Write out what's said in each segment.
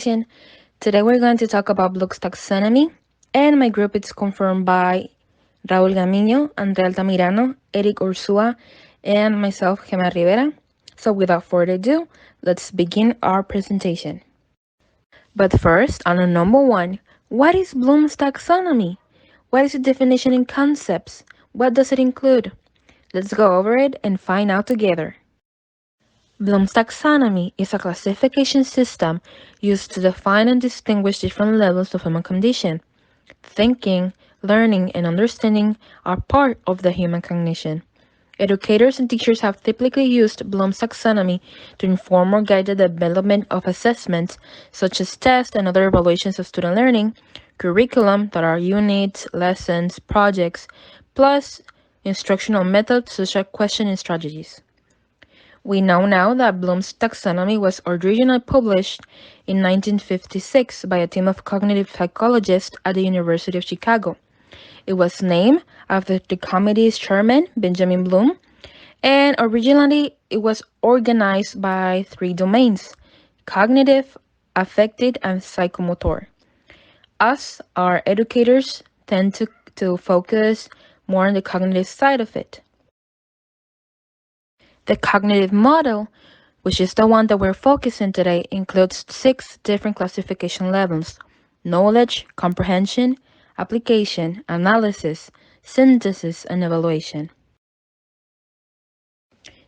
Today we're going to talk about Bloom's taxonomy, and my group is confirmed by Raul Gamiño, Andrea Altamirano, Eric Urzua, and myself, Gema Rivera. So without further ado, let's begin our presentation. But first, on a number one, what is Bloom's taxonomy? What is the definition and concepts? What does it include? Let's go over it and find out together. Bloom's taxonomy is a classification system used to define and distinguish different levels of human condition. Thinking, learning, and understanding are part of the human cognition. Educators and teachers have typically used Bloom's taxonomy to inform or guide the development of assessments, such as tests and other evaluations of student learning, curriculum that are units, lessons, projects, plus instructional methods such as questioning strategies. We know now that Bloom's taxonomy was originally published in 1956 by a team of cognitive psychologists at the University of Chicago. It was named after the committee's chairman, Benjamin Bloom, and originally it was organized by three domains: cognitive, affective, and psychomotor. Us, our educators, tend to focus more on the cognitive side of it. The cognitive model, which is the one that we're focusing today, includes six different classification levels: knowledge, comprehension, application, analysis, synthesis, and evaluation.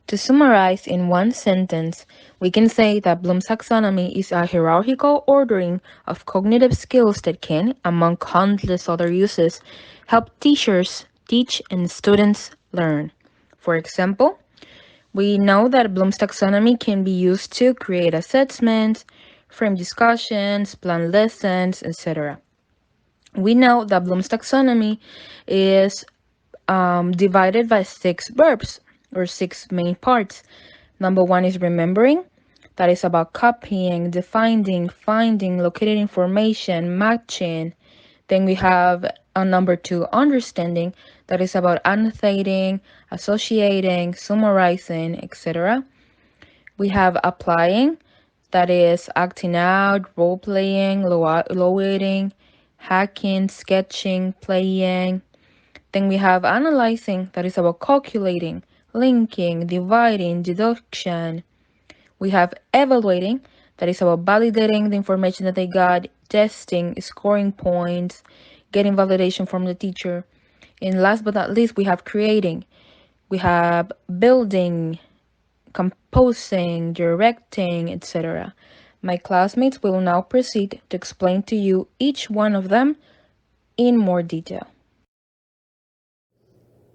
To summarize in one sentence, we can say that Bloom's taxonomy is a hierarchical ordering of cognitive skills that can, among countless other uses, help teachers teach and students learn. For example, we know that Bloom's taxonomy can be used to create assessments, frame discussions, plan lessons, etc. We know that Bloom's taxonomy is divided by six verbs or six main parts. Number one is remembering. That is about copying, defining, finding, locating information, matching. Then we have number two, understanding. That is about annotating, associating, summarizing, etc. We have applying. That is acting out, role playing, evaluating, hacking, sketching, playing. Then we have analyzing. That is about calculating, linking, dividing, deduction. We have evaluating. That is about validating the information that they got, testing, scoring points, getting validation from the teacher. And last but not least, we have creating. We have building, composing, directing, etc. My classmates will now proceed to explain to you each one of them in more detail.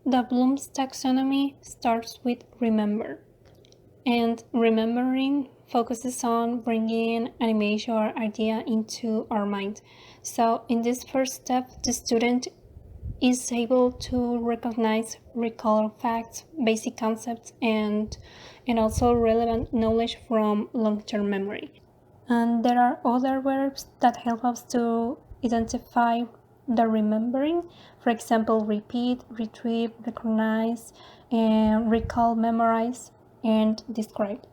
The Bloom's taxonomy starts with remember, and remembering focuses on bringing an image or idea into our mind. So in this first step, the student is able to recognize, recall facts, basic concepts, and also relevant knowledge from long-term memory. And there are other verbs that help us to identify the remembering. For example, repeat, retrieve, recognize, and recall, memorize, and describe.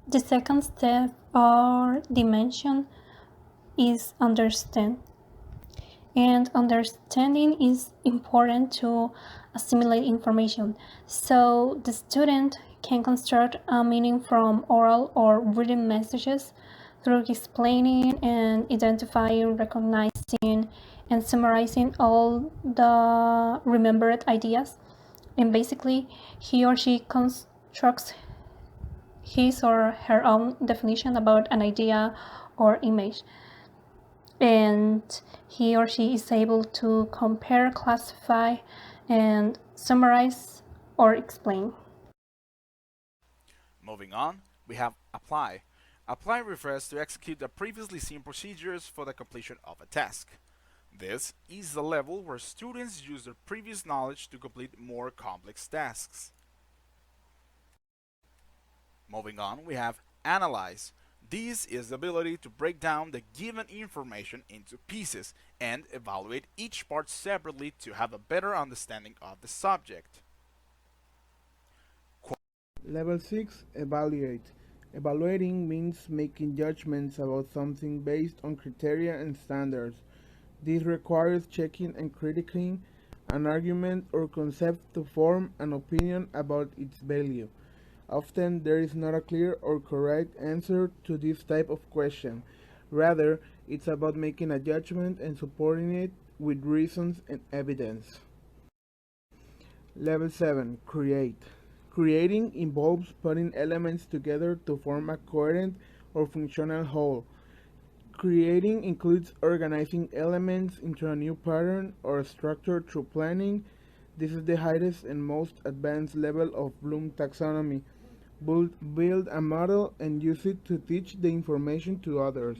The second step or dimension is understand. And understanding is important to assimilate information. So the student can construct a meaning from oral or written messages through explaining and identifying, recognizing, and summarizing all the remembered ideas. And basically, he or she constructs his or her own definition about an idea or image. And he or she is able to compare, classify, and summarize or explain. Moving on, we have apply. Apply refers to execute the previously seen procedures for the completion of a task. This is the level where students use their previous knowledge to complete more complex tasks. Moving on, we have analyze. This is the ability to break down the given information into pieces and evaluate each part separately to have a better understanding of the subject. Level 6, evaluate. Evaluating means making judgments about something based on criteria and standards. This requires checking and critiquing an argument or concept to form an opinion about its value. Often there is not a clear or correct answer to this type of question. Rather, it's about making a judgment and supporting it with reasons and evidence. Level 7. Create. Creating involves putting elements together to form a coherent or functional whole. Creating includes organizing elements into a new pattern or structure through planning. This is the highest and most advanced level of Bloom taxonomy. Build a model and use it to teach the information to others.